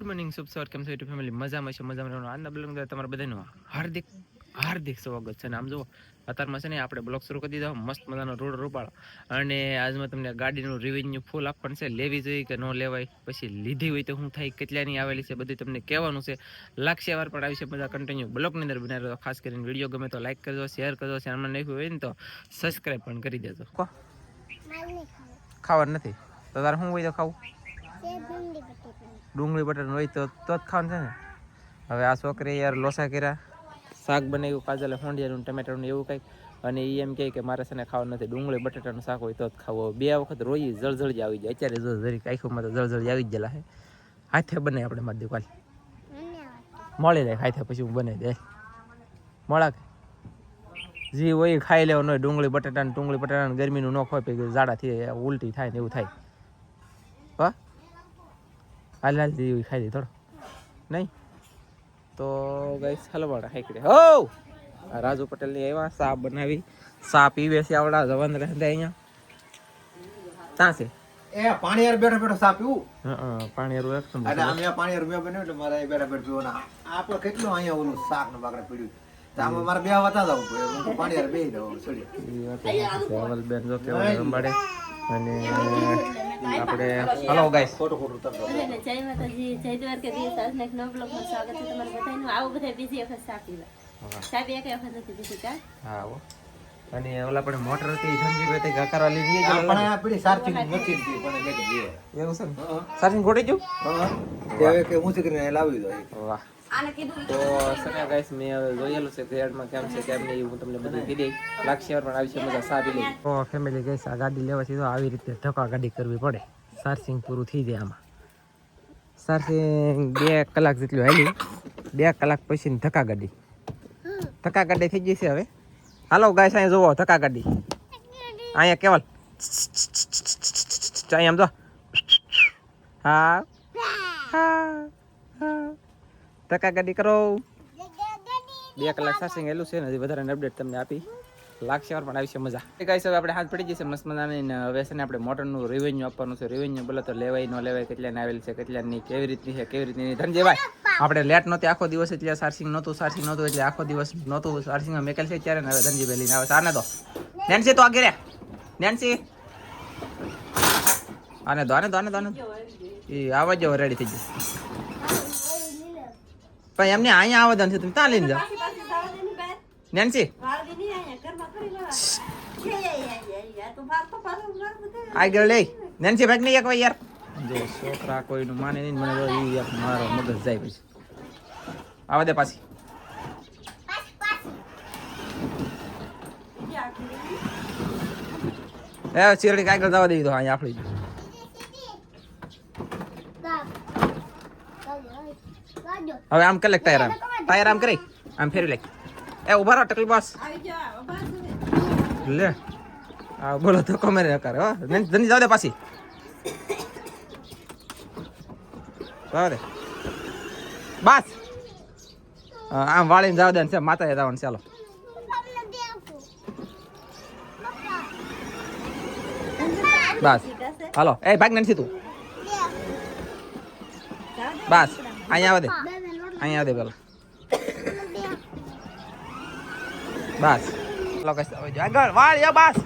Good morning શુભ સવાર કેમ છો યુટ્યુબ ફેમિલી મજામાં છે મજામાં રહેવાનું આજના બ્લોગ અંદર તમારા બધાનું હાર્દિક હાર્દિક સ્વાગત છે અને આમ જુઓ અત્યારમાં છે ને આપણે બ્લોગ શરૂ કરી દીધો મસ્ત મજાનો રોડ રૂપાળો અને આજમાં તમને ગાડીનું રિવેન્યુ ફૂલ આપવાનું છે લેવી જોઈએ કે ન લેવાય પછી લીધી હોય તો હું થાય કેટલાની આવેલી છે બધું તમને કહેવાનું છે લાગશે વાર પણ આવી છે બધા કન્ટિન્યુ બ્લોગની અંદર બનાવી દો ખાસ કરીને વિડીયો ગમે તો લાઈક કરજો શેર કરજો ચેનલમાં નાખ્યું હોય ને તો સબસ્ક્રાઈબ પણ કરી દેજો ખાવાનું નથી તો તારે શું હોય તો ખાવું ડુંગળી બટાટાનું હોય તો જ ખાવાનું છે ને હવે આ છોકરી યાર લોસા કર્યા શાક બનાવ્યું કાજલે હોંડિયાનું ટમેટાનું એવું કંઈક અને એ એમ કહે કે મારે છે ને ખાવાનું નથી ડુંગળી બટાટાનું શાક હોય તો જ ખાવું બે વખત રોઈ જળજળી આવી જાય અત્યારે જો જરીક આંખોમાં તો જળજળી આવી જ ગયેલા છે હાથે બને આપણે મારી દુકાન મળી જાય હાથે પછી હું બનાવી દે મળા જે હોય ખાઈ લેવાનું હોય ડુંગળી બટાટાનું ગરમીનું ન ખોય પછી ઝાડાથી ઉલટી થાય ને એવું થાય હા હાલ જેવી ખાઈ દે થોડો નહીં તો ગાઈસ હાલો વાળા હાઈકડે હો આ રાજુ પટેલની આવ્યા સા બનાવી સા પીવે છે આવડા જવાન રહે અહીંયા ક્યાં છે એ પાણી યાર બેઠો બેઠો સા પીવું હા પાણી યાર એક અને અમે પાણી યાર મેં બન્યું એટલે મારે બેઠા બેઠ પીવું ને આપણે કેટલું અહીંયા ઓલું શાક ને બાકડા પીડ્યું તો આમાં મારે બે વતા જવું પડે હું પાણી યાર બેહી દઉં છોડી બેન જો કેવું રંબાડે અને આપણે હલો ગાઈસ ખોટું ઉતરતો જય માતાજી જય દ્વારકાધીશ આજના એક નવા બ્લોગમાં સ્વાગત છે તમારું બધાનું આવું બધા બીજી વખત સાપી સાપી એક વખત નથી બીજી કા હા અને ઓલા પણ મોટર હતી ધનજીભાઈ તે ગાકરા લઈ ગઈ પણ આપણી સાર્થિક મચી હતી પણ લેકે ગઈ એવું છે સારી ગોટી ગયું હા તે કે ઊંચી કરીને લાવી દો વાહ તો સને ગાઈસ મેં જોયેલું છે ગ્રેડમાં કેમ છે કેમ નહીં હું તમને બધું કીધી લાગશે પણ આવી છે મજા સારી લઈ તો ફેમિલી ગાઈસ આ ગાડી લેવા સીધો આવી રીતે ધક્કા ગાડી કરવી પડે ચાર્જિંગ પૂરું થઈ જાય આમાં ચાર્જિંગ 2 કલાક જેટલું હાલ્યું 2 કલાક પછી ધક્કા ગાડી થઈ ગઈ છે હવે હાલો ગાઈસ અહીંયા જોવો ધક્કા ગાડી અહીંયા કેવલ અહીંયા આમ જો હા ધક્કા ગાડી કરો 2 કલાક ચાર્જિંગ હેલું છે ને હજી વધારે અપડેટ તમને આપી લાગશે પણ આવી છે મજા ગાઈસ હવે આપણે હાથ પડી જશે મસ્ત મજાની હવે છે ને આપણે મોટરનું રેવન્યુ આપવાનું છે રેવન્યુ બોલે તો લેવાય ન લેવાય કેટલાને આવેલ છે કેટલાની કેવી રીતની છે કેવી રીતની ધનજીભાઈ આપણે લેટ નહોતી આખો દિવસ એટલે ચાર્જિંગ નહોતું એટલે આખો દિવસ નહોતું ચાર્જિંગમાં મેકેલ છે ત્યારે ને હવે ધનજીભાઈ લઈને આવે સાને તો નેન્સી તો આગળ નેન્સી આને દો એ આવવા જવો રેડી થઈ ગઈ પણ એમને અહીંયા આવવાનું છે તમે ત્યાં લઈને જાઓ નેન્સી આગળ લઈ નેન્સી ભાગ નહીં એક વાર યાર જો છોકરા કોઈનું માને નહીં મને તો યાર મારો મગજ જાય પછી આવા દે પાછી એ ચીરડી આગળ જવા દઈ તો અહીંયા આપણી હવે આમ કલેક્ટ ટાયર આમ કરી આમ ફેરી લે એ ઉભા રહો ટકલી બોસ લે આ બોલો તો કમેરે કરે હો ધની જાવ દે પાછી દે બસ આમ વાળીને જાવ દે છે માતા જવાનું ચાલો બસ હાલો એ ભાગ નથી તું બસ અહીંયા આવે દે પેલા બસ આગળ વાળ યા બસ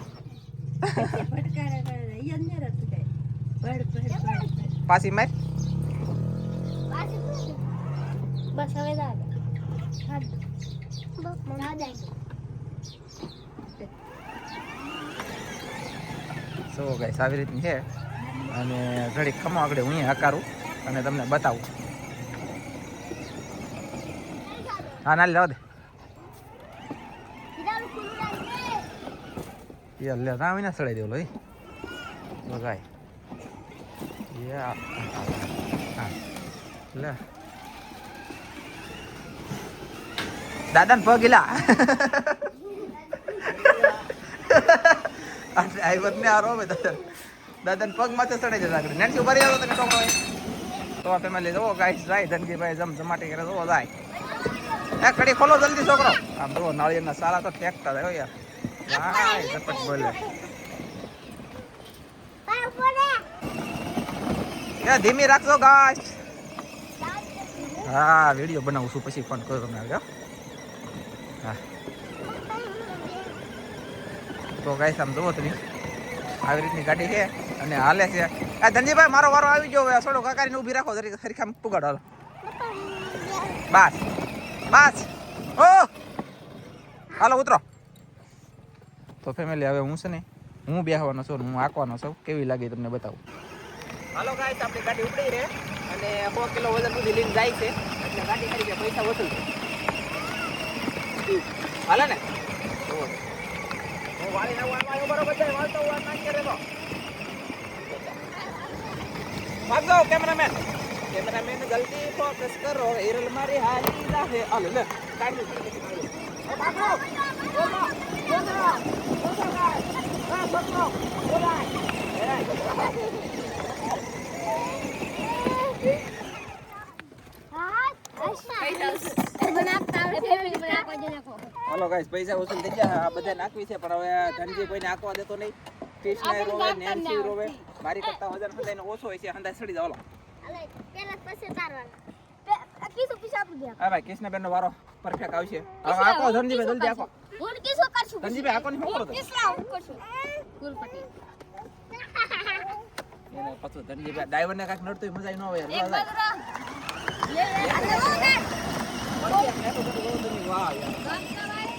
પાછી માર બસ હવે સો ગાઈસ આવી રીતની છે અને ઘડી ખમો આગળ હું હકારું અને તમને બતાવું હા ના લેવા દે યાર લે ના વિના સડાઈ દેવો ભાઈ બગાય યા લે દાદા ને પગ ગયેલા આઈ વત ને આરો દાદા ને પગ માથે સડાઈ દેતા આગળ નેન્સી ઉભા રહી તમે ટોકો તો ફેમિલી જો ગાઈસ જાય ધનજીભાઈ જમાટી કરે જો જાય એ કડી ખોલો જલ્દી છોકરો આમ જો નાળિયેરના સારા તો ફેંકતા જાય યાર વાહ ઝપટ બોલે એ ધીમી રાખજો ગાઈસ હા વિડીયો બનાવું છું પછી ફોન કરો તમને આવ્યો. હા તો ગાઈસ આમ જુઓ તમે આવી રીતની ગાડી છે અને હાલે છે. આ ધનજીભાઈ મારો વારો આવી ગયો હવે થોડો કાકારીને ઊભી રાખો જરી ખરીખામ પુગાડો હાલો બસ બસ ઓ હાલો ઉતરો. તો ફેમિલી હવે હું છે ને હું બેહવાનો છું હું આંકવાનો છું કેવી લાગી તમને બતાવું. હાલો ગાઈસ આપણી ગાડી ઉપડી રહે અને 100 કિલો વજન સુધી લઈને જાય છે એટલે ગાડી કરી ગયા પૈસા વસૂલ હાલે ને હું વાળી ના વાળવા બરોબર છે વાળતો વાત ના કરે તો ભાગો કેમેરામેન જલ્દી ફોકસ કરો હિરલ મારી હાલી જાહે હાલો લે કાઢી ભાગો બોલો હાલો ગાઈસ પૈસા વસૂલ થઈ ગયા આ બધા નાખવી છે પણ હવે ધનજી કોઈને આંકવા દેતો નહીં. કૃષ્ણ રોવે નેન્સી રોવે મારી કરતા વજન હંદાઈને ઓછો હોય છે હંદાઈ સડી જાવ. હા ભાઈ કૃષ્ણબેન નો વારો પરફેક્ટ આવશે. હવે આંકો ધનજીભાઈ જલ્દી આંકો. ધનજીભાઈ આંકો નહીં કરો એને પાછું ધનજીભાઈ ડ્રાઈવર ને કાંઈક નડતું મજા ન આવે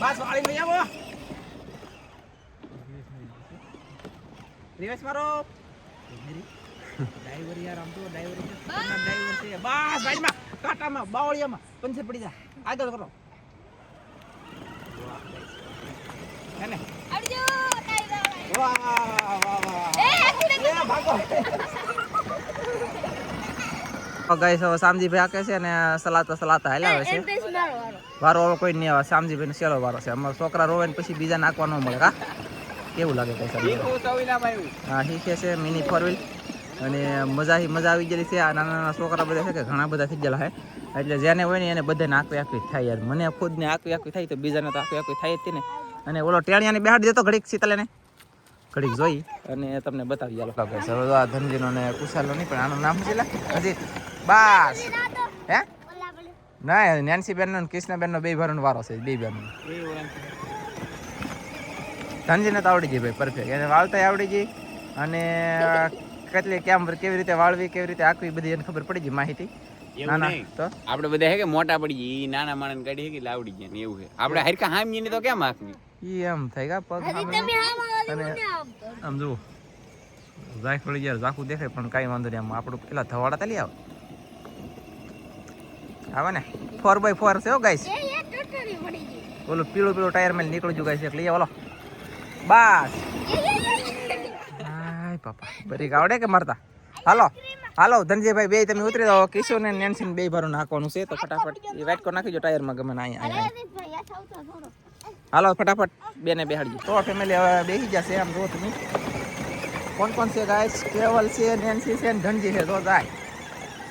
બસ વાળી લઈ આવો રિવર્સ મારો ડ્રાઈવર યાર આમ તો ડ્રાઈવર છે બસ બાજમાં કાટામાં બાવળિયામાં પંચર પડી જા આગળ કરો હે ને આવજો ડ્રાઈવર વાહ વાહ વાહ એ ભાગો ગાઈસ હવે શામજીભાઈ આકે છે અને સલાતા હાલ્યા છે વારો હવે કોઈ નહીં આવે શામજીભાઈ નો છેલ્લો વારો છે અમારા છોકરા રોવે ને પછી બીજા નાખવા ન મળે કા કેવું લાગે કઈ હા શીખે છે મિની 4 વ્હીલ અને મજા આવી ગયેલી છે. આ નાના છોકરા બધા છે કે ઘણા બધા થઈ ગયેલા છે એટલે જેને હોય ને એને બધાને આકવી થાય યાર. મને ખુદને આકવી થાય તો બીજાને તો આકવી થાય જ ને. અને ઓલો ટેણિયાને બેહાડી દેતો ઘડીક શીતલેને ઘડીક જોઈ અને તમને બતાવી આલો હવે આ ધનજીનો ને કુશાલનો નહીં પણ આનું નામ છે હજી બસ હે ના નેન્સી બેન નો કૃષ્ણ નો બે ભાઈનો વારો છે બે બેન ધનજીને તો આવડી ગઈ ભાઈ પરફેક્ટ એને વાળતા આવડી ગઈ અને કેટલી કેવી રીતે વાળવી કેવી રીતે આખવી બધી એને ખબર પડી ગઈ માહિતી. નાના તો આપણે બધા હે કે મોટા પડી ગઈ ઈ નાના માણસ ગાડી હે કે લાવડી ગયા ને એવું છે આપણે હરકા હામી ને તો કેમ આખવી ઈ એમ થાય કા પગ અને આમ જો જાય પડી જાય ઝાકું દેખાય પણ કાઈ વાંધો નહીં. આમ આપણું પેલા ધવાડા તલી આવે ને 4x4 છે હો ગાઈસ. ઓલું પીળું ટાયર માં નીકળી જુ ગાઈસ એટલે ઓલો બસ હાય પાપા બરી આવડે કે મારતા હાલો ધનજીભાઈ બે તમે ઉતરી જાઓ. કિશોર ને નેન્સી બે ભારું નાખવાનું છે તો ફટાફટ એ વાઇટ કો નાખીજો ટાયર માં ગમે અહીંયા હાલો ફટાફટ બેને બેહાડજો તો ફેમિલી હવે બેસી જશે. આમ જો તમે કોણ છે ગાઈસ કેવલ છે નેન્સી છે ને ધનજી છે તો જાય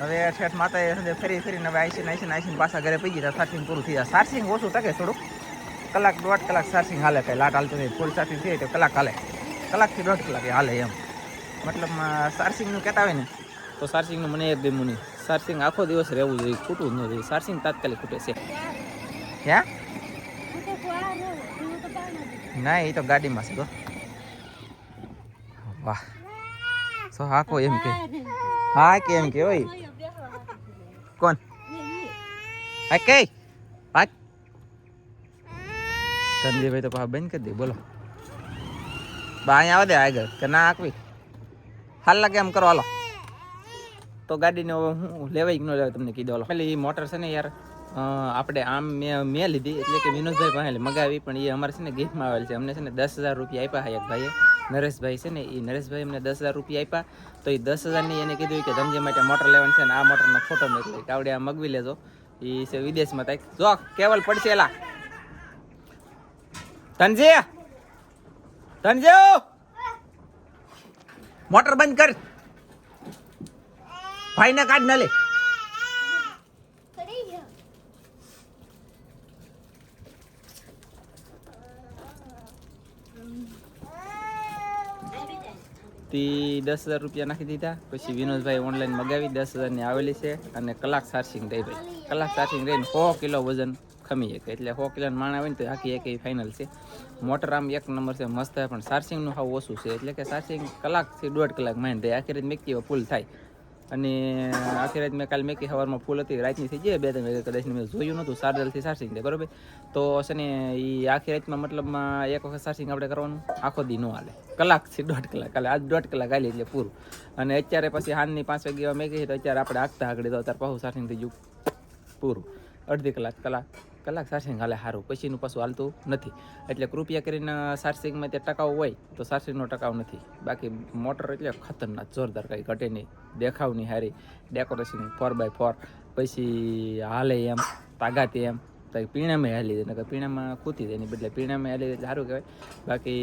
હવે ઠેઠ માતા ફરીને હવે આઈસીને પાછા ઘરે પી ગયા. ચાર્જિંગ પૂરું થઈ જાય. ચાર્જિંગ ઓછું ટકે થોડુંક કલાક 1.5 કલાક ચાર્જિંગ હાલે કઈ લાટ હાલતું નહીં. ફૂલ ચાર્જિંગ થઈ તો કલાક હાલે કલાકથી 1.5 કલાક હાલે એમ મતલબમાં ચાર્જિંગનું કહેતા હોય ને તો ચાર્જિંગનું મને એક ગમ્યું નહીં. ચાર્જિંગ આખો દિવસ રહેવું જોઈએ ખૂટવું જ ન જોઈએ. ચાર્જિંગ તાત્કાલિક ખૂટે છે હે ના એ તો ગાડીમાં છે તો વાહ સો હાકો એમ કે હા કે એમ કે ઓય કોણ આ કે વાત ધનજીભાઈ તો પાછા બંધ કરી દે બોલો બા અહીંયા આવે દે આગળ કે ના આકવી હાલ લાગે એમ કરો હાલો તો ગાડીને હું લેવાય ન લેવાય તમને કીધો હાલો. પેલી મોટર છે ને યાર આપણે આમ મેં લીધી એટલે કે વિનોદભાઈ પાસે મગાવી પણ એ અમારે છે ને ગિફ્ટમાં આવેલ છે. અમને છે ને 10,000 રૂપિયા આપ્યા એક ભાઈએ નરેશભાઈ છે ને એ નરેશભાઈ અમને 10,000 રૂપિયા આપ્યા તો એ 10,000ની એને કીધું કે ધનજી માટે મોટર લેવાની છે ને આ મોટરનો ફોટો મોકલી આવડે આ મગવી લેજો એ છે વિદેશમાં થાય જો કેવલ પડશે એલા ધનજી મોટર બંધ કર ભાઈને કાઢ ના લે તે 10,000 રૂપિયા નાખી દીધા. પછી વિનોદભાઈ ઓનલાઈન મગાવી 10,000ની આવેલી છે અને કલાક ચાર્જિંગ રહી ભાઈ. કલાક ચાર્જિંગ રહીને 100 કિલો વજન ખમી શકે. એટલે 100 કિલોનું માણ આવે ને તો આખી એક ફાઇનલ છે. મોટર આમ એક નંબર છે, મસ્ત છે, પણ ચાર્જિંગનું હાવ ઓછું છે. એટલે કે ચાર્જિંગ કલાકથી 1.5 કલાક માંડ રહે. આખી રાત મેકી ફૂલ થાય. અને આખી રાત મેં કાલે મેકી સવારમાં ફૂલ હતી, રાતની થઈ જાય 2-3 વાગે કદાચ મેં જોયું નહોતું. ચાર્જરથી ચાર્જિંગ થાય બરોબર. તો છે ને એ આખી રાતમાં મતલબમાં એક વખત ચાર્જિંગ આપણે કરવાનું, આખો દી ન હાલે. કલાકથી 1.5 કલાક કાલે, આજ 1.5 કલાક હાલી એટલે પૂરું. અને અત્યારે પછી હાનની 5 વાગે મેકી તો અત્યારે આપણે આગતા આગળ તો અત્યારે પાછું ચાર્જિંગ થઈ ગયું પૂરું. અડધી કલાક ચાર્જિંગ હાલે સારું, પછીનું પાછું હાલતું નથી. એટલે કૃપયા કરીને ચાર્જિંગમાં તે ટકાઉ હોય તો ચાર્જિંગનો ટકાઉ નથી. બાકી મોટર એટલે ખતરનાક જોરદાર, કંઈ ઘટે નહીં, દેખાવની સારી, ડેકોરેશન 4x4, પછી હાલે એમ તાગાતી એમ તો પીણામાં હાલી જાય. નકર પીણામાં ખૂતી જાય, એની બદલે પીણામાં હાલી એટલે સારું કહેવાય. બાકી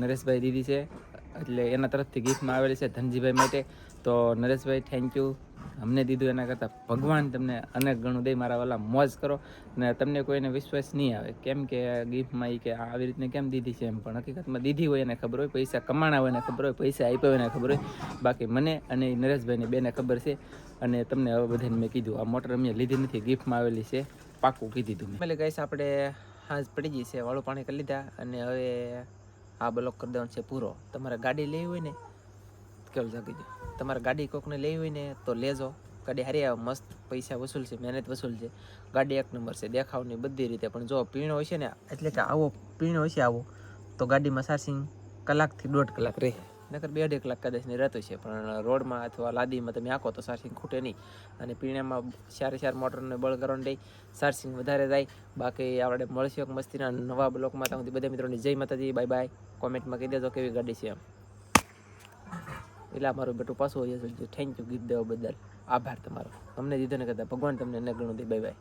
નરેશભાઈ દીદી છે એટલે એના તરફથી ગિફ્ટમાં આવેલી છે ધનજીભાઈ માટે. તો નરેશભાઈ થેન્ક યુ. અમને દીધું એના કરતાં ભગવાન તમને અનેક ગણું દે. મારા વાલા મોજ કરો. ને તમને કોઈને વિશ્વાસ નહીં આવે કેમ કે ગિફ્ટમાં એ કે આવી રીતને કેમ દીધી છે એમ, પણ હકીકતમાં દીધી હોય એને ખબર હોય, પૈસા કમાણા હોય એને ખબર હોય, પૈસા આપ્યા હોય એને ખબર હોય. બાકી મને અને નરેશભાઈને બેને ખબર છે. અને તમને હવે બધાને મેં કીધું આ મોટર અમે લીધી નથી, ગિફ્ટમાં આવેલી છે, પાકું કીધી હતું મેં. એટલે ગાઈસ આપણે હાંજ પડી ગઈ છે, વાળું પાણી કરી લીધા અને હવે આ બ્લોક કરી દેવાનો છે પૂરો. તમારે ગાડી લેવી હોય ને કેવું જાગી દો, તમારે ગાડી કોકને લેવી હોય ને તો લેજો. ગાડી હારી આવે, મસ્ત, પૈસા વસૂલ છે, મહેનત વસૂલ છે. ગાડી એક નંબર છે, દેખાવની બધી રીતે. પણ જો પીણો હોય છે ને, એટલે કે આવો પીણો હોય છે આવો, તો ગાડીમાં ચાર્જિંગ કલાકથી 1.5 કલાક રહે. નકર 2-2.5 કલાક કદાચની રહેતું છે. પણ રોડમાં અથવા લાદીમાં તમે આખો તો ચાર્જિંગ ખૂટે નહીં. અને પીણામાં 4 મોટરને બળ કરવાનું દઈ ચાર્જિંગ વધારે જાય. બાકી આપણે મળશે એક મસ્તીના નવા બ્લોકમાં. ત્યાં સુધી બધા મિત્રોની જય માતાજી, બાય બાય. કોમેન્ટમાં કહી દેજો કેવી ગાડી છે એમ. એટલે મારું બેટું પાછું હોય છે. થેન્ક યુ ગિફ્ટ દેવા બદલ, આભાર તમારો. અમને દીધો ને કહેતા ભગવાન તમને ન ગણું દે. Bye bye.